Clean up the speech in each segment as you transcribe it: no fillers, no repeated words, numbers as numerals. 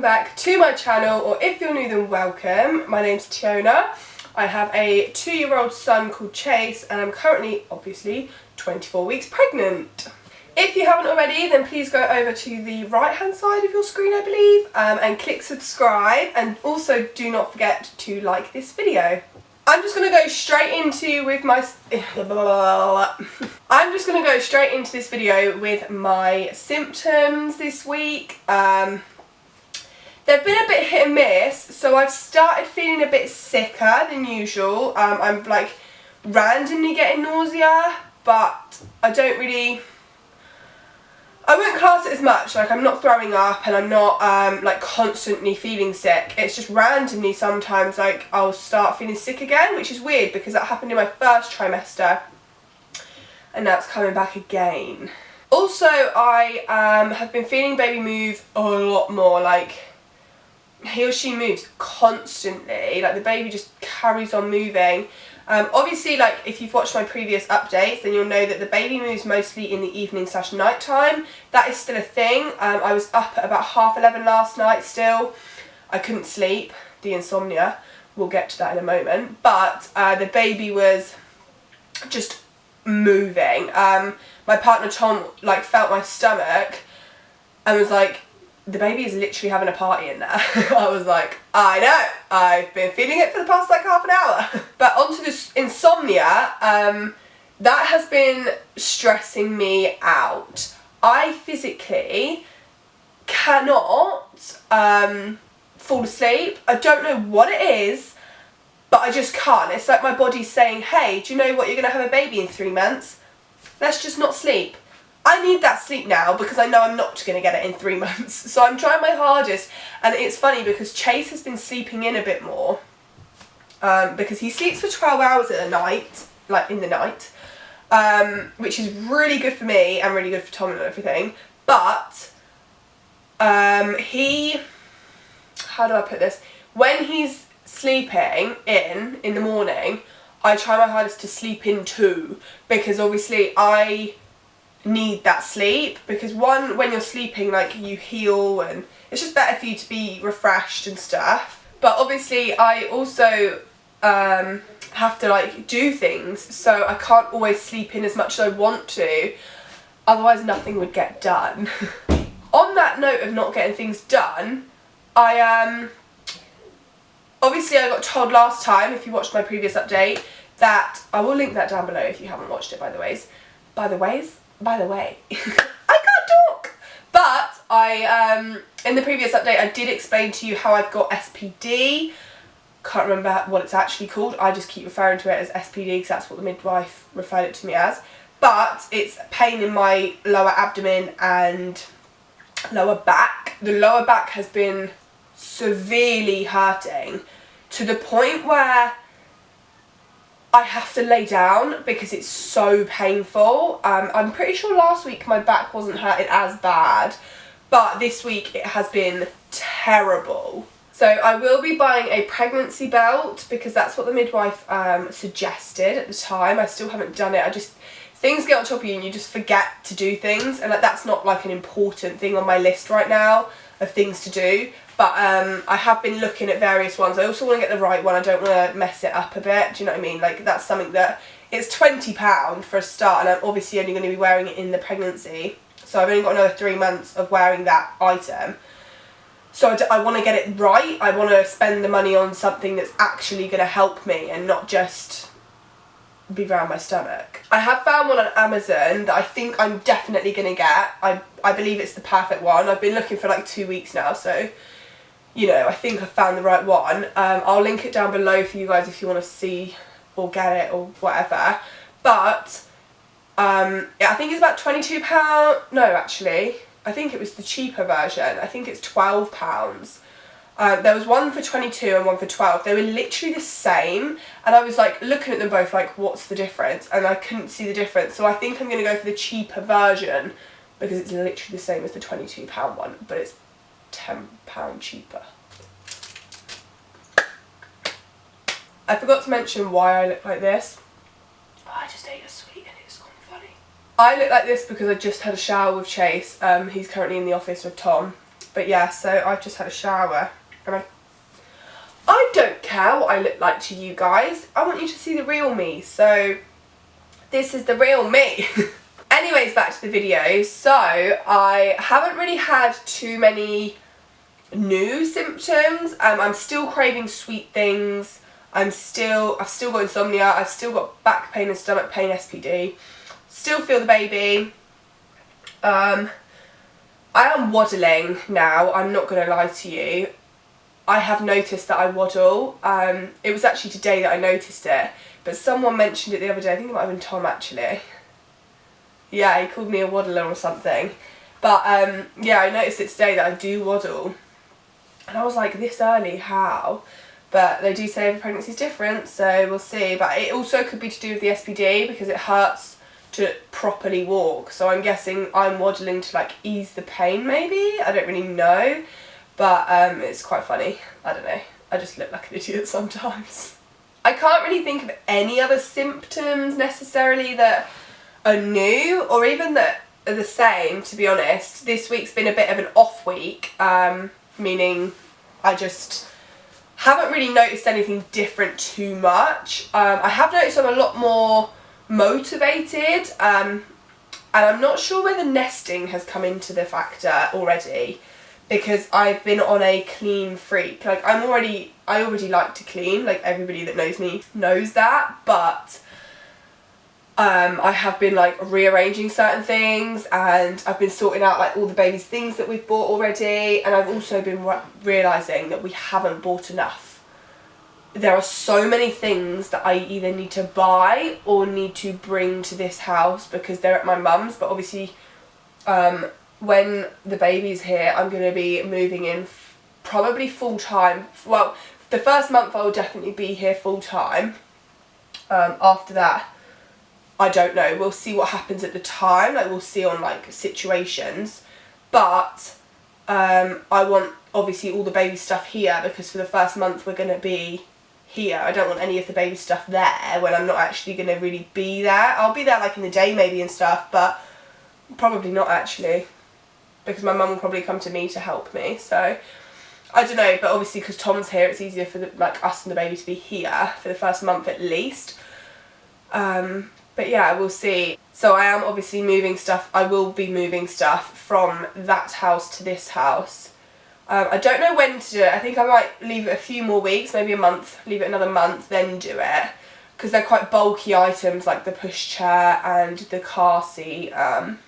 back to my channel, or if you're new then welcome. My name's Tiona. I have a 2-year-old son called Chase and I'm currently, obviously, 24 weeks pregnant. If you haven't already, then please go over to the right hand side of your screen, I believe, and click subscribe, and also do not forget to like this video. I'm just going to go straight into this video with my symptoms this week. They've been a bit hit and miss, so I've started feeling a bit sicker than usual. I'm like randomly getting nausea, but I wouldn't class it as much. Like, I'm not throwing up and I'm not like constantly feeling sick. It's just randomly sometimes like I'll start feeling sick again, which is weird because that happened in my first trimester and now it's coming back again. Also, I have been feeling baby move a lot more. Like, he or she moves constantly. Like, the baby just carries on moving. Obviously, like, if you've watched my previous updates, then you'll know that the baby moves mostly in the evening / night time. That is still a thing. I was up at about 11:30 last night still. I couldn't sleep. The insomnia. We'll get to that in a moment. But the baby was just moving. My partner Tom like felt my stomach and was like, the baby is literally having a party in there. I was like, I know, I've been feeling it for the past like half an hour. But onto this insomnia, that has been stressing me out. I physically cannot fall asleep. I don't know what it is, but I just can't. It's like my body's saying, hey, do you know what, you're gonna have a baby in 3 months? Let's just not sleep. I need that sleep now because I know I'm not going to get it in 3 months. So I'm trying my hardest, and it's funny because Chase has been sleeping in a bit more because he sleeps for 12 hours at a night, like in the night, which is really good for me and really good for Tom and everything. But how do I put this? When he's sleeping in the morning, I try my hardest to sleep in too, because obviously I need that sleep, because when you're sleeping, like, you heal and it's just better for you to be refreshed and stuff. But obviously I also have to like do things, so I can't always sleep in as much as I want to, otherwise nothing would get done. On that note of not getting things done, obviously I got told last time, if you watched my previous update, that I will link that down below if you haven't watched it, by the way, I can't talk! But in the previous update I did explain to you how I've got SPD. Can't remember what it's actually called. I just keep referring to it as SPD because that's what the midwife referred it to me as. But it's pain in my lower abdomen and lower back. The lower back has been severely hurting to the point where I have to lay down because it's so painful. I'm pretty sure last week my back wasn't hurting as bad, but this week it has been terrible. So I will be buying a pregnancy belt because that's what the midwife suggested at the time. I still haven't done it. Things get on top of you and you just forget to do things, and like, that's not like an important thing on my list right now of things to do. But I have been looking at various ones. I also want to get the right one. I don't want to mess it up a bit. Do you know what I mean? Like, that's something that, it's £20 for a start, and I'm obviously only going to be wearing it in the pregnancy. So I've only got another 3 months of wearing that item. So I want to get it right. I want to spend the money on something that's actually going to help me and not just be around my stomach. I have found one on Amazon that I think I'm definitely going to get. I believe it's the perfect one. I've been looking for like 2 weeks now, so you know, I think I found the right one. I'll link it down below for you guys if you want to see or get it or whatever. But yeah, I think it's about £22. No, actually, I think it was the cheaper version. I think it's £12. There was one for 22 and one for 12. They were literally the same, and I was like looking at them both like, what's the difference? And I couldn't see the difference. So I think I'm going to go for the cheaper version because it's literally the same as the £22 one, but it's £10 cheaper. I forgot to mention why I look like this. Oh, I just ate a sweet and it's gone funny. I look like this because I just had a shower with Chase. He's currently in the office with Tom But yeah, so I've just had a shower and I don't care what I look like to you guys. I want you to see the real me. So this is the real me. Anyways, back to the video. So I haven't really had too many new symptoms. I'm still craving sweet things. I've still got insomnia. I've still got back pain and stomach pain, SPD. Still feel the baby. I am waddling now. I'm not going to lie to you. I have noticed that I waddle. It was actually today that I noticed it, but someone mentioned it the other day. I think it might have been Tom actually. Yeah, he called me a waddler or something. But yeah, I noticed it today that I do waddle. And I was like, this early, how? But they do say every pregnancy is different, so we'll see. But it also could be to do with the SPD because it hurts to properly walk. So I'm guessing I'm waddling to like ease the pain maybe? I don't really know. But it's quite funny. I don't know. I just look like an idiot sometimes. I can't really think of any other symptoms necessarily that are new or even that are the same, to be honest. This week's been a bit of an off week, meaning I just haven't really noticed anything different too much. I have noticed I'm a lot more motivated, and I'm not sure whether nesting has come into the factor already, because I've been on a clean freak. Like I already like to clean, like everybody that knows me knows that, but I have been like rearranging certain things, and I've been sorting out like all the baby's things that we've bought already, and I've also been realising that we haven't bought enough. There are so many things that I either need to buy or need to bring to this house because they're at my mum's, but obviously when the baby's here I'm going to be moving in probably full time. Well, the first month I will definitely be here full time. After that I don't know, we'll see what happens at the time, like we'll see on like situations, but I want obviously all the baby stuff here because for the first month we're going to be here. I don't want any of the baby stuff there when I'm not actually going to really be there. I'll be there like in the day maybe and stuff, but probably not actually, because my mum will probably come to me to help me. So I don't know, but obviously because Tom's here it's easier for like us and the baby to be here for the first month at least. But yeah, we'll see. So I am obviously moving stuff. I will be moving stuff from that house to this house. I don't know when to do it. I think I might leave it a few more weeks, maybe a month, leave it another month, then do it. Because they're quite bulky items like the pushchair and the car seat, and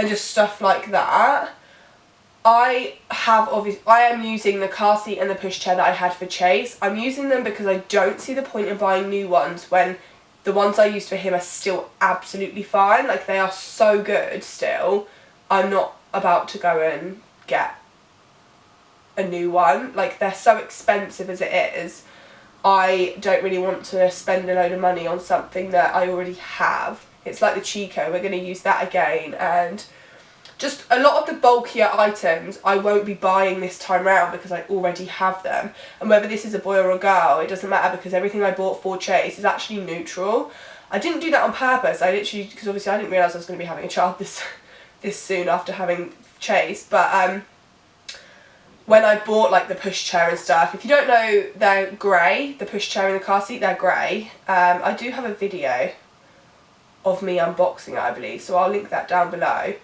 just stuff like that. I am using the car seat and the pushchair that I had for Chase. I'm using them because I don't see the point in buying new ones when the ones I used for him are still absolutely fine. Like they are so good still. I'm not about to go and get a new one. Like they're so expensive as it is. I don't really want to spend a load of money on something that I already have. It's like the Chico, we're going to use that again, and just a lot of the bulkier items I won't be buying this time round because I already have them. And whether this is a boy or a girl, it doesn't matter because everything I bought for Chase is actually neutral. I didn't do that on purpose. I literally, because obviously I didn't realise I was going to be having a child this soon after having Chase. But when I bought like the pushchair and stuff, if you don't know, they're grey. The pushchair and the car seat, they're grey. I do have a video of me unboxing it, I believe, so I'll link that down below.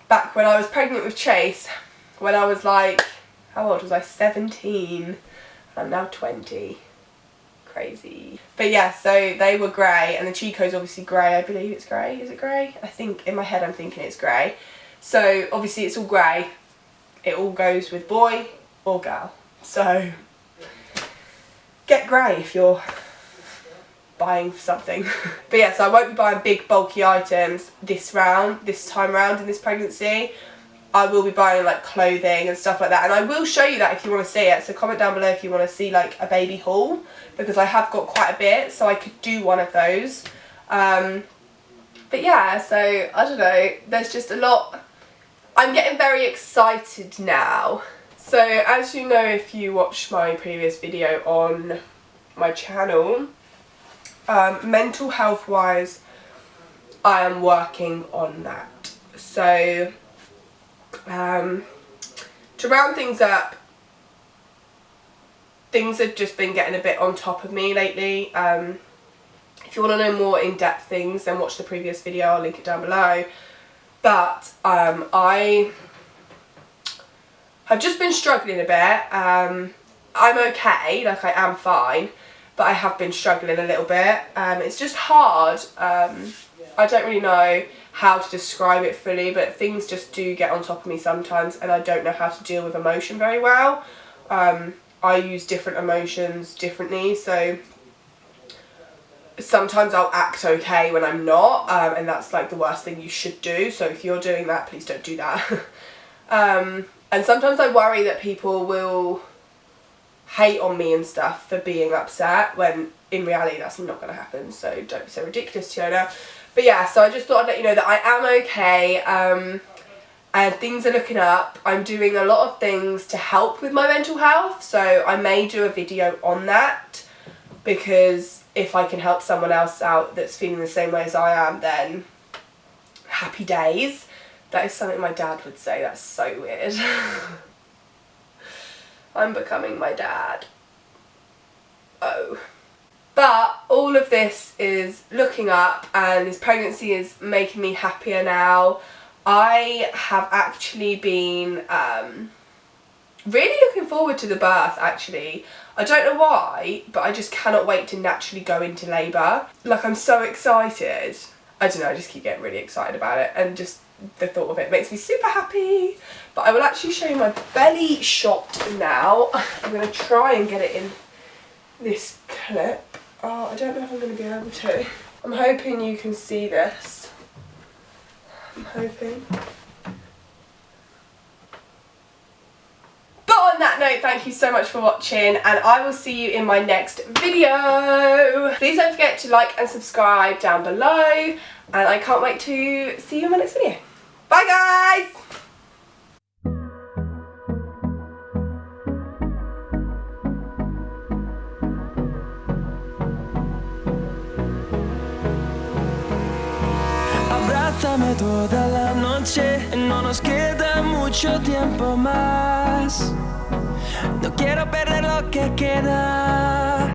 Back when I was pregnant with Chase, when I was like, how old was I? 17. I'm now 20. Crazy. But yeah, so they were grey, and the Chico's obviously grey. I believe it's grey. Is it grey? I think, in my head I'm thinking it's grey. So obviously it's all grey. It all goes with boy or girl. So get grey if you're buying something. But yeah, so I won't be buying big bulky items this time round in this pregnancy. I will be buying like clothing and stuff like that, and I will show you that if you want to see it. So comment down below if you want to see like a baby haul, because I have got quite a bit, so I could do one of those. But yeah, so I don't know, there's just a lot. I'm getting very excited now. So as you know, if you watched my previous video on my channel, mental health wise I am working on that. So To round things up, things have just been getting a bit on top of me lately. If you want to know more in-depth things, then watch the previous video, I'll link it down below. But I have just been struggling a bit. I'm okay, like I am fine, but I have been struggling a little bit. It's just hard. I don't really know how to describe it fully, but things just do get on top of me sometimes, and I don't know how to deal with emotion very well. I use different emotions differently, so sometimes I'll act okay when I'm not, and that's like the worst thing you should do. So if you're doing that, please don't do that. And sometimes I worry that people will hate on me and stuff for being upset, when in reality that's not going to happen, so don't be so ridiculous, Tiona. But yeah, so I just thought I'd let you know that I am okay, and things are looking up. I'm doing a lot of things to help with my mental health, so I may do a video on that, because if I can help someone else out that's feeling the same way as I am, then happy days. That is something my dad would say. That's so weird. I'm becoming my dad. Oh. But all of this is looking up, and this pregnancy is making me happier now. I have actually been really looking forward to the birth, actually. I don't know why, but I just cannot wait to naturally go into labour. Like, I'm so excited. I don't know, I just keep getting really excited about it, and just the thought of it makes me super happy. But I will actually show you my belly shot now. I'm going to try and get it in this clip. Oh, I don't know if I'm going to be able to. I'm hoping you can see this. I'm hoping. But on that note, thank you so much for watching, and I will see you in my next video. Please don't forget to like and subscribe down below, and I can't wait to see you in my next video. Bye guys! Abrázame toda la noche, no nos queda mucho tiempo más. No quiero perder lo que queda.